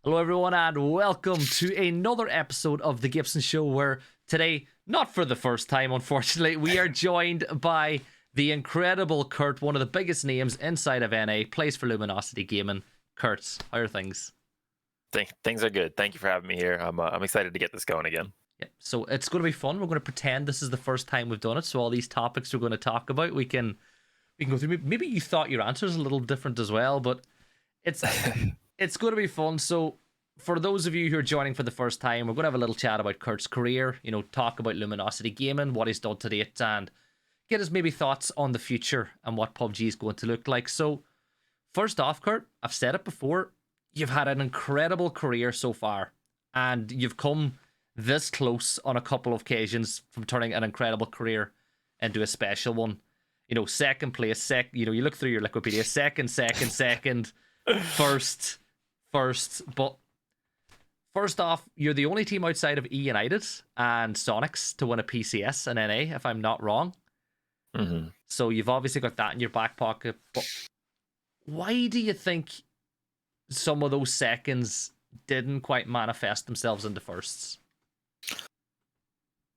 Hello, everyone, and welcome to another episode of the Gibson Show, where today, not for the first time, unfortunately, we are joined by the incredible Kurt, one of the biggest names inside of NA, plays for Luminosity Gaming. Kurt, how are things? Things are good. Thank you for having me here. I'm excited to get this going again. Yeah, so it's going to be fun. We're going to pretend this is the first time we've done it, so all these topics we're going to talk about, we can go through. Maybe you thought your answer is a little different as well, but it's it's going to be fun. So for those of you who are joining for the first time, we're going to have a little chat about Kurt's career, talk about Luminosity Gaming, what he's done to date, and get his maybe thoughts on the future and what PUBG is going to look like. So first off, Kurt, I've said it before, you've had an incredible career so far, and you've come this close on a couple of occasions from turning an incredible career into a special one. Second place, you look through your Wikipedia, second, first. But first off, you're the only team outside of E United and Sonics to win a PCS in NA, if I'm not wrong. Mm-hmm. So you've obviously got that in your back pocket. But why do you think some of those seconds didn't quite manifest themselves into firsts?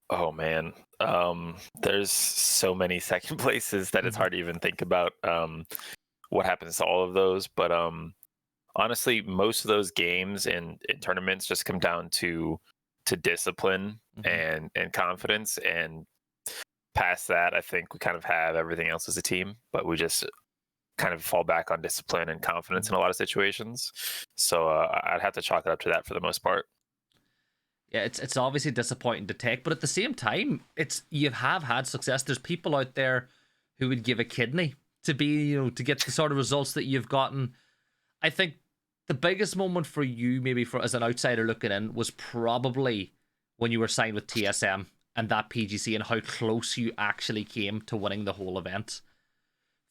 Oh man, there's so many second places that it's hard to even think about what happens to all of those. But honestly, most of those games and tournaments just come down to discipline and confidence. And past that, I think we kind of have everything else as a team, but we just kind of fall back on discipline and confidence in a lot of situations. So I'd have to chalk it up to that for the most part. Yeah, it's obviously disappointing to take, but at the same time, you have had success. There's people out there who would give a kidney to be, to get the sort of results that you've gotten. I think the biggest moment for you, maybe as an outsider looking in, was probably when you were signed with TSM and that PGC and how close you actually came to winning the whole event.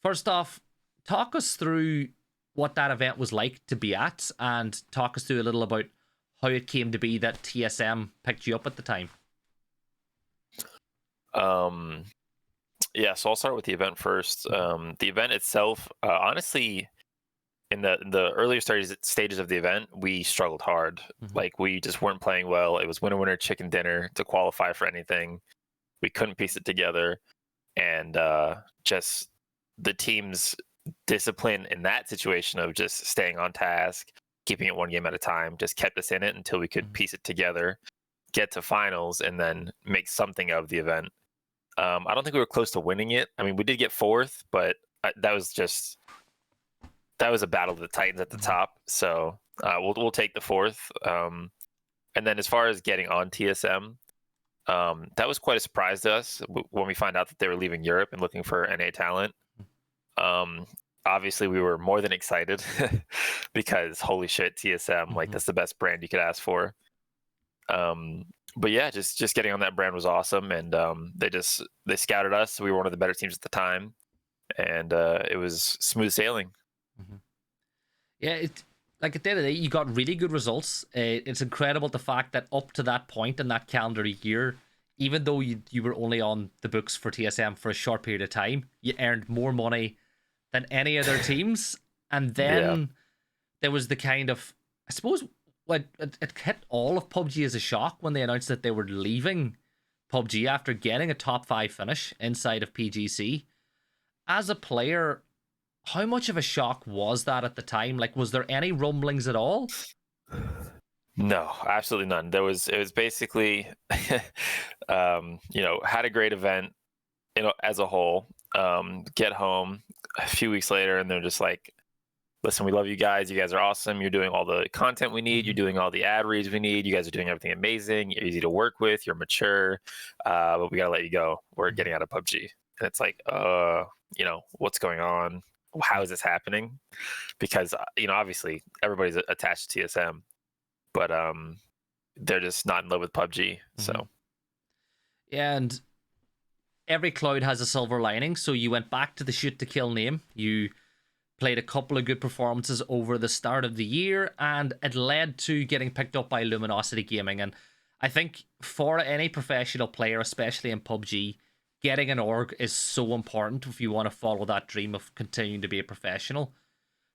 First off, talk us through what that event was like to be at, and talk us through a little about how it came to be that TSM picked you up at the time. Yeah, so I'll start with the event first. The event itself, honestly, in the earlier stages of the event, we struggled hard. Like, we just weren't playing well. It was winner chicken dinner to qualify for anything. We couldn't piece it together, and just the team's discipline in that situation of just staying on task, keeping it one game at a time, just kept us in it until we could piece it together, get to finals, and then make something of the event. I don't think we were close to winning it. I mean, we did get fourth, but that was a battle of the Titans at the top. So we'll take the fourth. And then as far as getting on TSM, that was quite a surprise to us when we found out that they were leaving Europe and looking for NA talent. Obviously, we were more than excited because holy shit, TSM, like, that's the best brand you could ask for. But yeah, just getting on that brand was awesome, and they scouted us. So we were one of the better teams at the time, and it was smooth sailing. Yeah, like at the end of the day, you got really good results. It's incredible the fact that up to that point in that calendar year, even though you were only on the books for TSM for a short period of time, you earned more money than any other teams. And then there was the kind of, I suppose, it hit all of PUBG as a shock when they announced that they were leaving PUBG after getting a top 5 finish inside of PGC. As a player, how much of a shock was that at the time? Like, was there any rumblings at all? No, absolutely none. It was basically, had a great event, as a whole. Get home a few weeks later, and they're just like, listen, we love you guys. You guys are awesome. You're doing all the content we need. You're doing all the ad reads we need. You guys are doing everything amazing. You're easy to work with. You're mature. But we got to let you go. We're getting out of PUBG. And it's like, what's going on? How is this happening? Because, obviously everybody's attached to TSM, but they're just not in love with PUBG. So. Yeah, and every cloud has a silver lining. So you went back to the shoot to kill name. You played a couple of good performances over the start of the year, and it led to getting picked up by Luminosity Gaming. And I think for any professional player, especially in PUBG, getting an org is so important if you want to follow that dream of continuing to be a professional.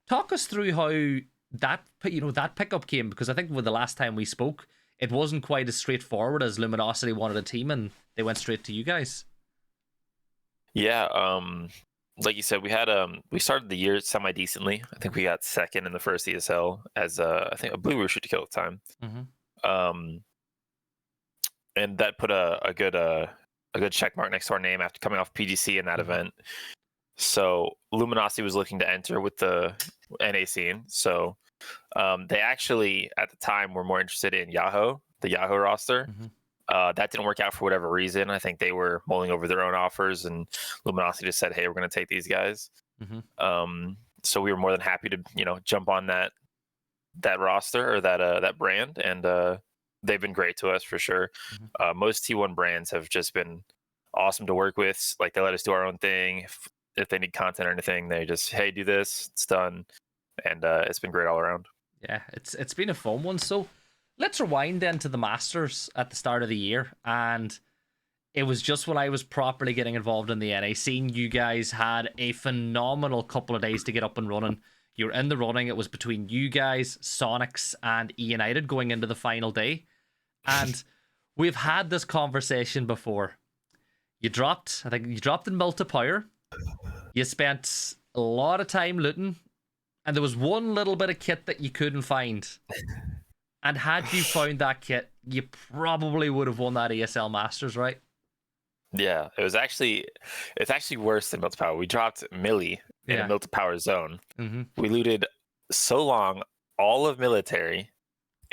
Talk us through how that pickup came because I think with the last time we spoke, it wasn't quite as straightforward as Luminosity wanted a team, and they went straight to you guys. Yeah, like you said, we started the year semi decently. I think we got second in the first ESL as I believe we were shoot to kill at the time. Mm-hmm. And that put a good check mark next to our name after coming off PGC in that event. So Luminosity was looking to enter with the NA scene. So they actually at the time were more interested in the Yahoo roster. That didn't work out for whatever reason. I think they were mulling over their own offers, and Luminosity just said, "Hey, we're going to take these guys." So we were more than happy to jump on that roster or that brand, and they've been great to us for sure. Most T1 brands have just been awesome to work with. Like they let us do our own thing. If they need content or anything, they just, hey, do this, it's done, and it's been great all around. Yeah, it's been a fun one. So let's rewind then to the Masters at the start of the year, and it was just when I was properly getting involved in the NA scene. You guys had a phenomenal couple of days to get up and running. You were in the running. It was between you guys, Sonics, and E United going into the final day. And we've had this conversation before. I think you dropped in multiplayer. You spent a lot of time looting, and there was one little bit of kit that you couldn't find. And had you found that kit, you probably would have won that ESL Masters, right? Yeah, it's actually worse than multipower. We dropped Millie in a multipower zone. We looted so long, all of military,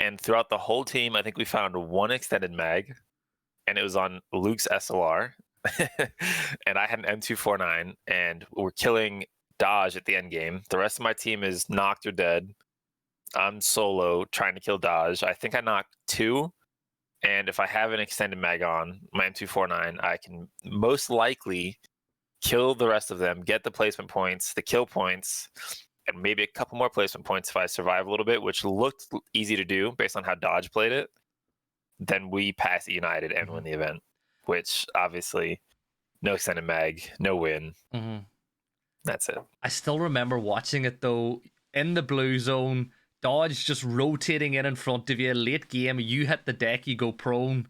and throughout the whole team, I think we found one extended mag, and it was on Luke's SLR. And I had an M249, and we're killing Dodge at the end game. The rest of my team is knocked or dead. I'm solo trying to kill Dodge. I think I knocked 2. And if I have an extended mag on my M249, I can most likely kill the rest of them, get the placement points, the kill points, and maybe a couple more placement points if I survive a little bit, which looked easy to do based on how Dodge played it. Then we pass United and win the event, which obviously no extended mag, no win. That's it. I still remember watching it though, in the blue zone, Dodge just rotating in front of you, late game, you hit the deck, you go prone,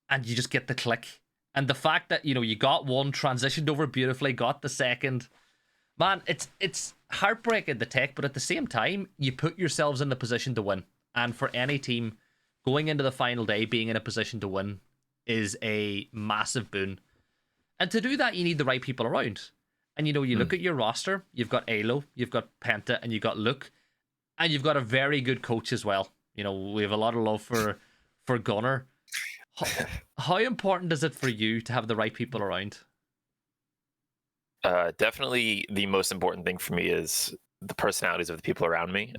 and you just get the click. And the fact that, you got one, transitioned over beautifully, got the second. Man, it's heartbreaking, the tech, but at the same time, you put yourselves in the position to win. And for any team, going into the final day, being in a position to win is a massive boon. And to do that, you need the right people around. And, you look at your roster, you've got Alo, you've got Penta, and you've got Luke. And you've got a very good coach as well. We have a lot of love for Gunnar. How important is it for you to have the right people around? Definitely the most important thing for me is the personalities of the people around me.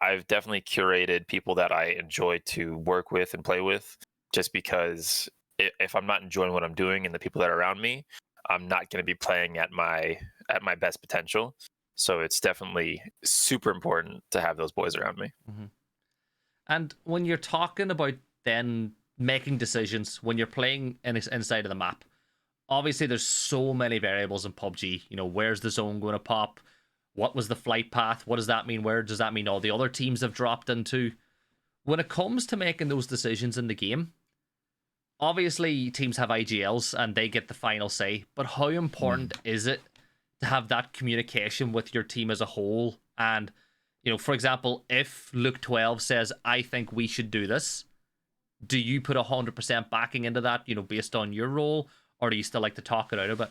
I've definitely curated people that I enjoy to work with and play with, just because if I'm not enjoying what I'm doing and the people that are around me, I'm not going to be playing at my best potential. So it's definitely super important to have those boys around me. And when you're talking about then making decisions, when you're playing inside of the map, obviously there's so many variables in PUBG. Where's the zone going to pop? What was the flight path? What does that mean? Where does that mean all the other teams have dropped into? When it comes to making those decisions in the game, obviously teams have IGLs and they get the final say, but how important is it to have that communication with your team as a whole? And, for example, if Luke 12 says, I think we should do this, do you put 100% backing into that, based on your role, or do you still like to talk it out a bit?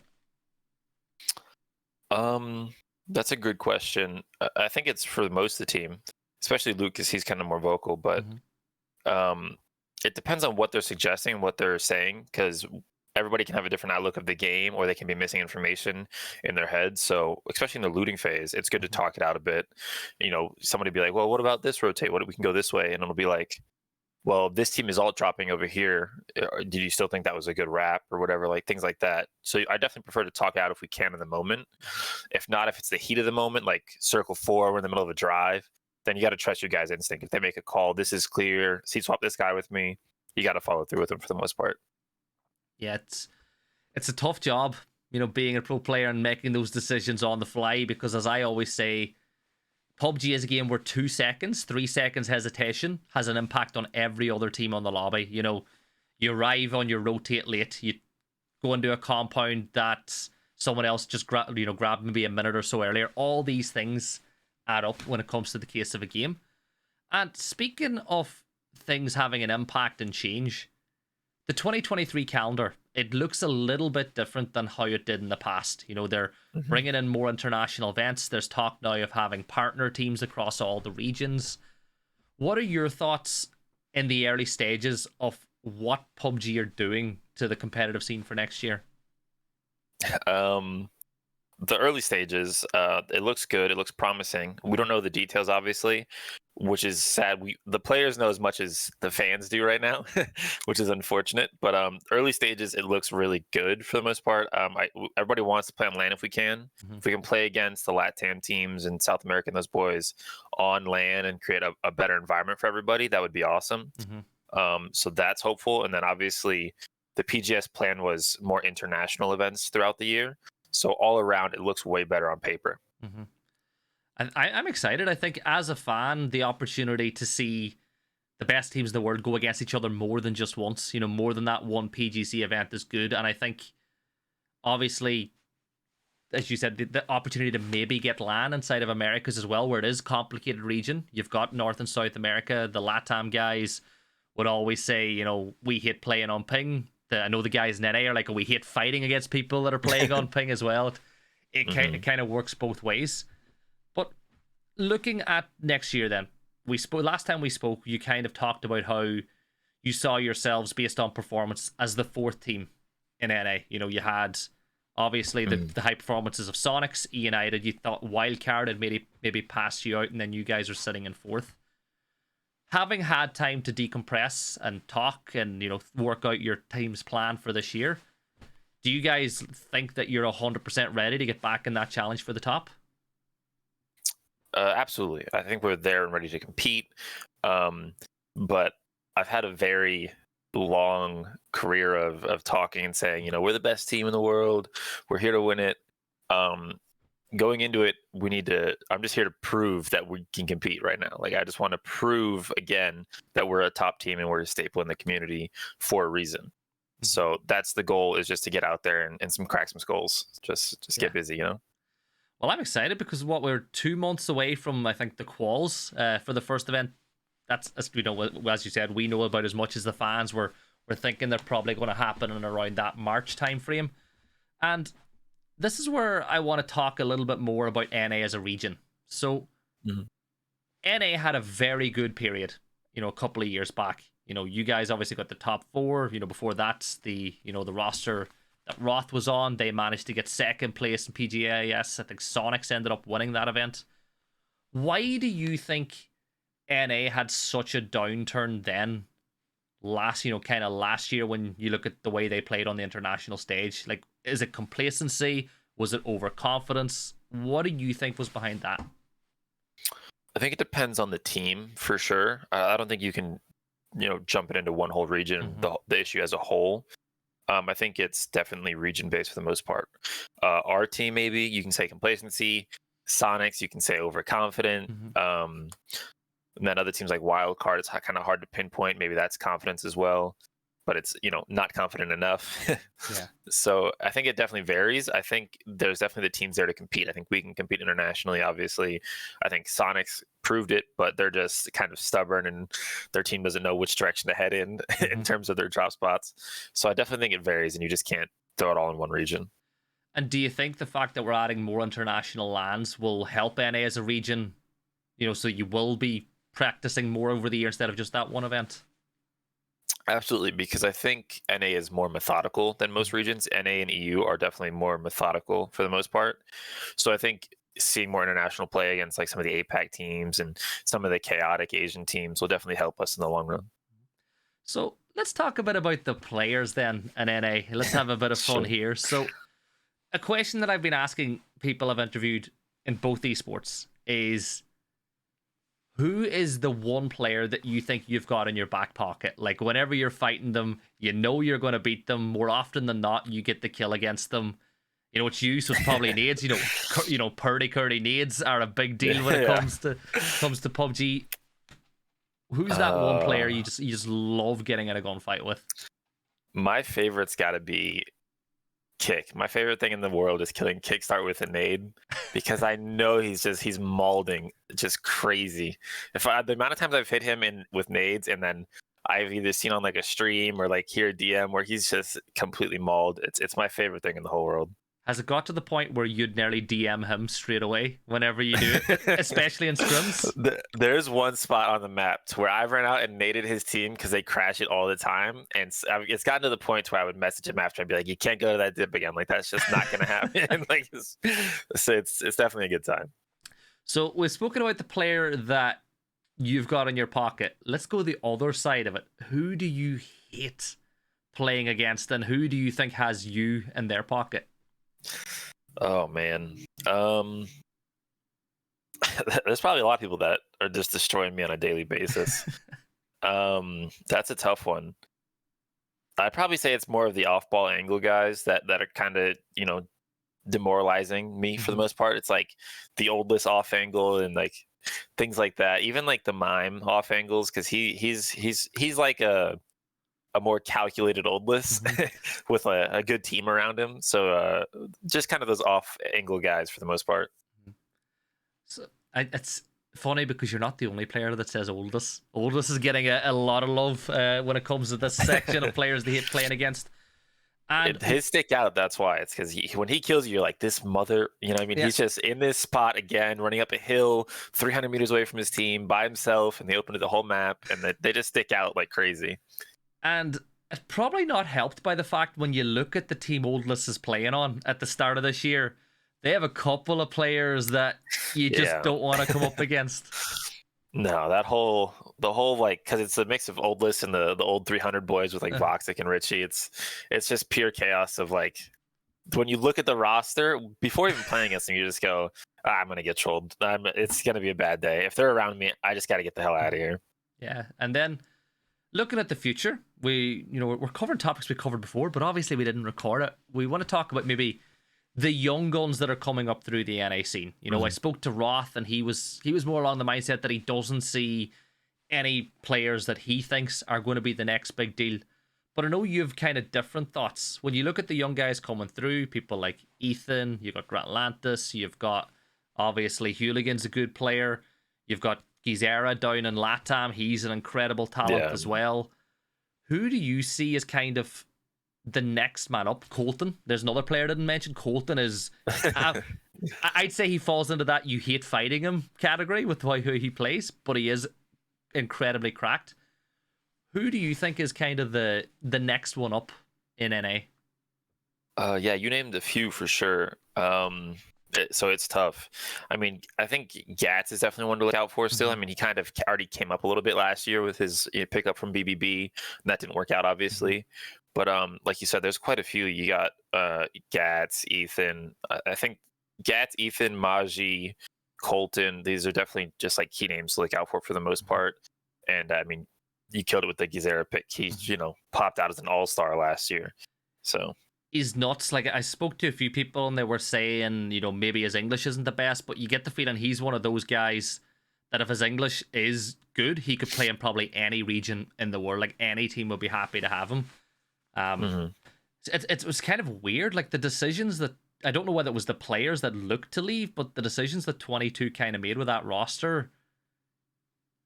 That's a good question. I think it's for most of the team, especially Luke, because he's kind of more vocal, but it depends on what they're suggesting and what they're saying, because everybody can have a different outlook of the game, or they can be missing information in their head. So especially in the looting phase, it's good to talk it out a bit. Somebody be like, well, what about this rotate? What if we can go this way? And it'll be like, well, this team is all dropping over here. Did you still think that was a good wrap or whatever? Like things like that. So I definitely prefer to talk out if we can in the moment. If not, if it's the heat of the moment, like circle 4, we're in the middle of a drive, then you got to trust your guys' instinct. If they make a call, this is clear, seat swap this guy with me, you got to follow through with them for the most part. Yeah, it's a tough job, being a pro player and making those decisions on the fly, because as I always say, PUBG is a game where 2 seconds, 3 seconds hesitation has an impact on every other team on the lobby. You know, you arrive on your rotate late, you go into a compound that someone else just grabbed maybe a minute or so earlier. All these things add up when it comes to the case of a game. And speaking of things having an impact and change, the 2023 calendar, it looks a little bit different than how it did in the past. You know, they're bringing in more international events. There's talk now of having partner teams across all the regions. What are your thoughts in the early stages of what PUBG are doing to the competitive scene for next year? The early stages, it looks good. It looks promising. We don't know the details, obviously, which is sad. The players know as much as the fans do right now, which is unfortunate. But early stages, it looks really good for the most part. Everybody wants to play on LAN if we can. If we can play against the LATAM teams in South America and those boys on LAN and create a better environment for everybody, that would be awesome. So that's hopeful. And then obviously the PGS plan was more international events throughout the year. So all around, it looks way better on paper. And I'm excited. I think as a fan, the opportunity to see the best teams in the world go against each other more than just once, you know, more than that one PGC event is good. And I think, obviously, as you said, the opportunity to maybe get LAN inside of Americas as well, where it is a complicated region. You've got North and South America. The LATAM guys would always say, you know, we hate playing on ping. I know the guys in NA are like, oh, we hate fighting against people that are playing on ping as well. It kind of works both ways. But looking at next year then, last time we spoke, you kind of talked about how you saw yourselves based on performance as the fourth team in NA. You know, you had obviously the high performances of Sonics, E United. You thought Wildcard had maybe passed you out, and then you guys are sitting in fourth. Having had time to decompress and talk and, you know, work out your team's plan for this year, do you guys think that you're 100% ready to get back in that challenge for the top? Absolutely. I think we're there and ready to compete. But I've had a very long career of talking and saying, you know, we're the best team in the world. We're here to win it. Going into it, I'm just here to prove that we can compete right now. Like, I just want to prove again that we're a top team and we're a staple in the community for a reason. So that's the goal, is just to get out there and crack some skulls. Just get busy, you know? Well, I'm excited because we're 2 months away from, I think, the quals for the first event. That's, as you know, as you said, we know about as much as the fans. We're thinking they're probably going to happen in around that March timeframe. And this is where I want to talk a little bit more about NA as a region. So, NA had a very good period, you know, a couple of years back. You know, you guys obviously got the top 4. You know, before that, the roster that Roth was on, they managed to get second place in PGAS. I think Sonics ended up winning that event. Why do you think NA had such a downturn then? Last year, when you look at the way they played on the international stage, like, is it complacency? Was it overconfidence? What do you think was behind that? I think it depends on the team for sure. I don't think you can, you know, jump it into one whole region, the issue as a whole. I think it's definitely region based for the most part. Our team, maybe you can say complacency. Sonics, you can say overconfident. And then other teams like Wildcard, it's kind of hard to pinpoint. Maybe that's confidence as well, but it's, you know, not confident enough. So I think it definitely varies. I think there's definitely the teams there to compete. I think we can compete internationally, obviously. I think Sonics proved it, but they're just kind of stubborn and their team doesn't know which direction to head in terms of their drop spots. So I definitely think it varies, and you just can't throw it all in one region. And do you think the fact that we're adding more international lands will help NA as a region? You know, so you will be practicing more over the year instead of just that one event? Absolutely, because I think NA is more methodical than most regions. NA and EU are definitely more methodical for the most part. So I think seeing more international play against like some of the APAC teams and some of the chaotic Asian teams will definitely help us in the long run. So let's talk a bit about the players then in NA. Let's have a bit of fun here. So a question that I've been asking people I've interviewed in both esports is, who is the one player that you think you've got in your back pocket? Like, whenever you're fighting them, you know you're going to beat them. More often than not, you get the kill against them. You know, it's you, so it's probably nades. PurdyKurty nades are a big deal when it comes to PUBG. Who's that one player you just love getting in a gunfight with? My favorite's got to be Kick. My favorite thing in the world is killing Kickstart with a nade, because I know he's mauling just crazy. The amount of times I've hit him with nades, and then I've either seen on like a stream or like hear a DM where he's just completely mauled. It's my favorite thing in the whole world. Has it got to the point where you'd nearly DM him straight away whenever you do it, especially in scrims? There's one spot on the map where I've run out and naded his team because they crash it all the time, and it's gotten to the point where I would message him after and be like, "You can't go to that dip again. Like, that's just not gonna happen." Like, so it's definitely a good time. So we've spoken about the player that you've got in your pocket. Let's go the other side of it. Who do you hate playing against, and who do you think has you in their pocket? Oh man, there's probably a lot of people that are just destroying me on a daily basis. That's a tough one. I'd probably say it's more of the off-ball angle guys that are kind of, demoralizing me for the most part. It's like the oldless off angle and like things like that. Even like the mime off angles, because he's like a more calculated oldless with a good team around him. So just kind of those off angle guys for the most part. So it's funny because you're not the only player that says oldest. Oldest is getting a lot of love when it comes to this section of players they hate playing against. And his stick out, that's why. It's because when he kills you, you're like, this mother, you know what I mean? Yeah. He's just in this spot again, running up a hill, 300 meters away from his team by himself, and they open the whole map, and they just stick out like crazy. And it's probably not helped by the fact when you look at the team Oldless is playing on at the start of this year, they have a couple of players that you just don't want to come up against. No, the whole like, because it's a mix of Oldless and the old 300 boys with like Voxic and Richie. It's just pure chaos of like, when you look at the roster before even playing against them, you just go, I'm gonna get trolled. It's gonna be a bad day. If they're around me, I just got to get the hell out of here. Yeah, and then looking at the future, we're covering topics we covered before, but obviously we didn't record it. We want to talk about maybe the young guns that are coming up through the NA scene. I spoke to Roth, and he was more along the mindset that he doesn't see any players that he thinks are going to be the next big deal. But I know you have kind of different thoughts. When you look at the young guys coming through, people like Ethan, you've got Grant Lantis, you've got, obviously, Hooligan's a good player. You've got Gizera down in LATAM. He's an incredible talent as well. Who do you see as kind of the next man up? Colton. There's another player I didn't mention. Colton is... I'd say he falls into that you hate fighting him category with who he plays, but he is incredibly cracked. Who do you think is kind of the next one up in NA? Yeah, you named a few for sure. So it's tough. I mean, I think Gats is definitely one to look out for still. I mean, he kind of already came up a little bit last year with his pickup from BBB, and that didn't work out, obviously. But like you said, there's quite a few. You got Gats, Ethan. I think Gats, Ethan, Maji, Colton. These are definitely just like key names to look out for the most part. And I mean, you killed it with the Gizera pick. He, popped out as an all-star last year. So he's nuts. Like, I spoke to a few people and they were saying, maybe his English isn't the best, but you get the feeling he's one of those guys that if his English is good, he could play in probably any region in the world. Like, any team would be happy to have him. It was kind of weird. Like, the decisions that, I don't know whether it was the players that looked to leave, but the decisions that 22 kind of made with that roster,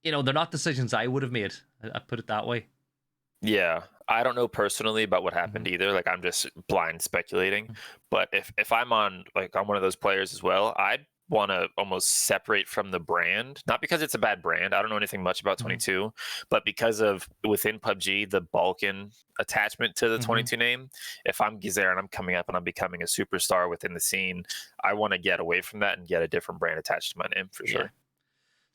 they're not decisions I would have made. I put it that way. Yeah, I don't know personally about what happened either. Like, I'm just blind speculating. But if I'm on one of those players as well, I'd want to almost separate from the brand. Not because it's a bad brand. I don't know anything much about 22, but because of within PUBG, the Balkan attachment to the 22 name. If I'm Gizera and I'm coming up and I'm becoming a superstar within the scene, I want to get away from that and get a different brand attached to my name for sure.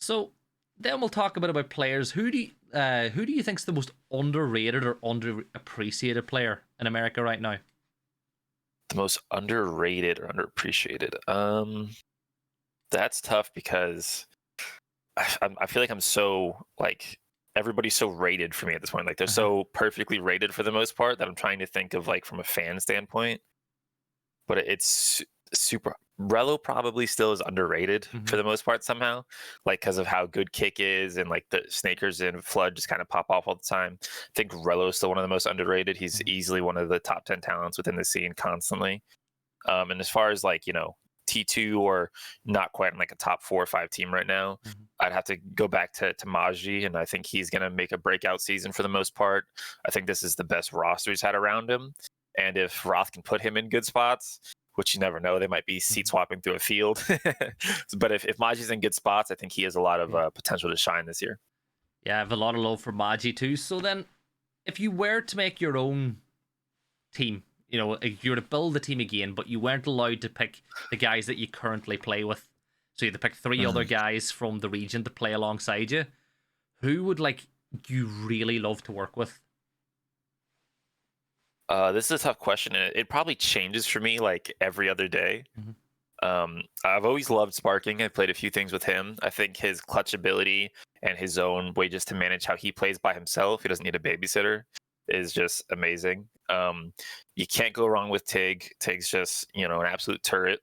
So then we'll talk a bit about players. Who do you think's the most underrated or underappreciated player in America right now? The most underrated or underappreciated. That's tough because I feel like I'm so everybody's so rated for me at this point. Like, they're so perfectly rated for the most part that I'm trying to think of from a fan standpoint. but it's super. Relo probably still is underrated for the most part somehow, like because of how good Kick is, and like the Snakers and Flood just kind of pop off all the time. I think Relo is still one of the most underrated. He's easily one of the top 10 talents within the scene constantly. And as far as like, you know, T2 or not quite in like a top 4 or 5 team right now, I'd have to go back to Maji, and I think he's going to make a breakout season for the most part. I think this is the best roster he's had around him. And if Roth can put him in good spots, which you never know, they might be seat swapping through a field. But if Maji's in good spots, I think he has a lot of potential to shine this year. Yeah, I have a lot of love for Maji too. So then, if you were to make your own team, you know, if you were to build the team again, but you weren't allowed to pick the guys that you currently play with, so you had to pick 3 other guys from the region to play alongside you, who would like you really love to work with? This is a tough question, and it probably changes for me like every other day. I've always loved Sparking. I've played a few things with him. I think his clutch ability and his own way just to manage how he plays by himself, he doesn't need a babysitter, is just amazing. You can't go wrong with Tig. Tig's just, you know, an absolute turret.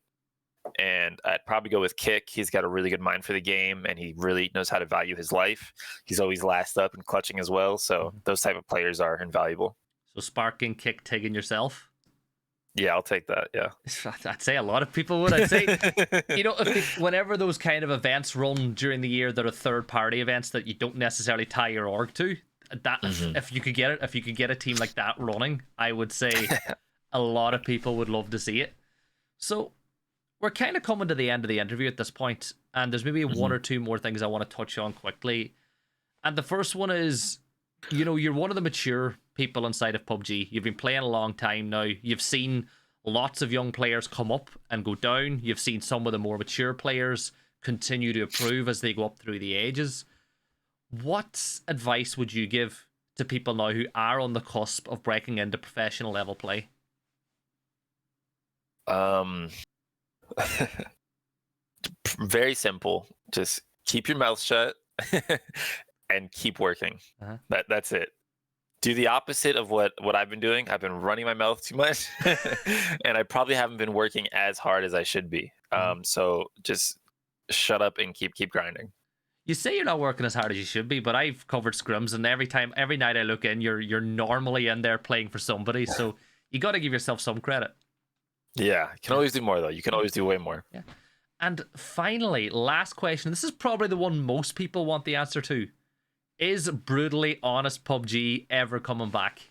And I'd probably go with Kick. He's got a really good mind for the game, and he really knows how to value his life. He's always last up and clutching as well. So those type of players are invaluable. So Sparking, Kick, Tig, and yourself? Yeah, I'll take that. Yeah. I'd say a lot of people would. I'd say, you know, whenever those kind of events run during the year that are third-party events that you don't necessarily tie your org to, that if you could get a team like that running, I would say a lot of people would love to see it. So we're kind of coming to the end of the interview at this point, and there's maybe one or two more things I want to touch on quickly. And the first one is, you know, you're one of the mature people inside of PUBG. You've been playing a long time now. You've seen lots of young players come up and go down. You've seen some of the more mature players continue to improve as they go up through the ages. What advice would you give to people now who are on the cusp of breaking into professional level play? Very simple. Just keep your mouth shut and keep working. That's it. Do the opposite of what I've been doing. I've been running my mouth too much, and I probably haven't been working as hard as I should be. So just shut up and keep grinding. You say you're not working as hard as you should be, but I've covered scrims, and every night I look in, you're normally in there playing for somebody. So you got to give yourself some credit. Yeah, you can always do more though. You can always do way more. Yeah. And finally, last question. This is probably the one most people want the answer to. Is brutally honest PUBG ever coming back?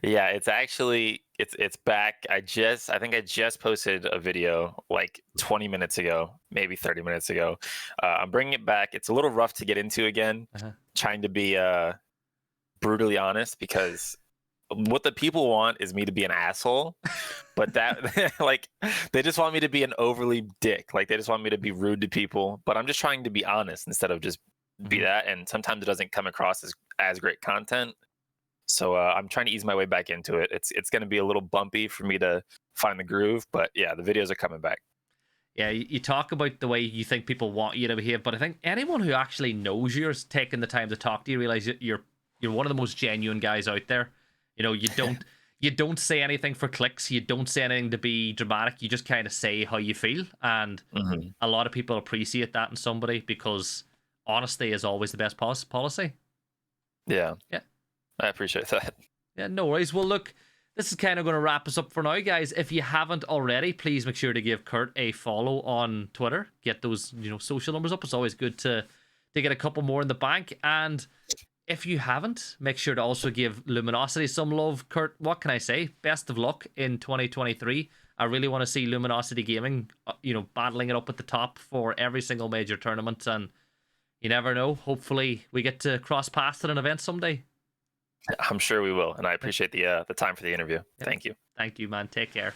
Yeah, it's actually it's back. I think I just posted a video like 20 minutes ago, maybe 30 minutes ago. I'm bringing it back. It's a little rough to get into again, trying to be brutally honest, because what the people want is me to be an asshole, but that like they just want me to be an overly dick. Like they just want me to be rude to people, but I'm just trying to be honest instead of just be that. And sometimes it doesn't come across as great content. So I'm trying to ease my way back into it. It's going to be a little bumpy for me to find the groove, but yeah, the videos are coming back. Yeah, you talk about the way you think people want you to behave, but I think anyone who actually knows you is taking the time to talk to you, realize you're one of the most genuine guys out there. You know, you don't say anything for clicks. You don't say anything to be dramatic. You just kind of say how you feel, and a lot of people appreciate that in somebody, because honesty is always the best policy. Yeah. I appreciate that. Yeah, no worries. Well, look, this is kind of going to wrap us up for now, guys. If you haven't already, please make sure to give Kurt a follow on Twitter. Get those, social numbers up. It's always good to get a couple more in the bank. And if you haven't, make sure to also give Luminosity some love. Kurt, what can I say? Best of luck in 2023. I really want to see Luminosity Gaming, battling it up at the top for every single major tournament. And you never know. Hopefully, we get to cross paths at an event someday. I'm sure we will, and I appreciate the time for the interview. Yeah. Thank you. Thank you, man. Take care.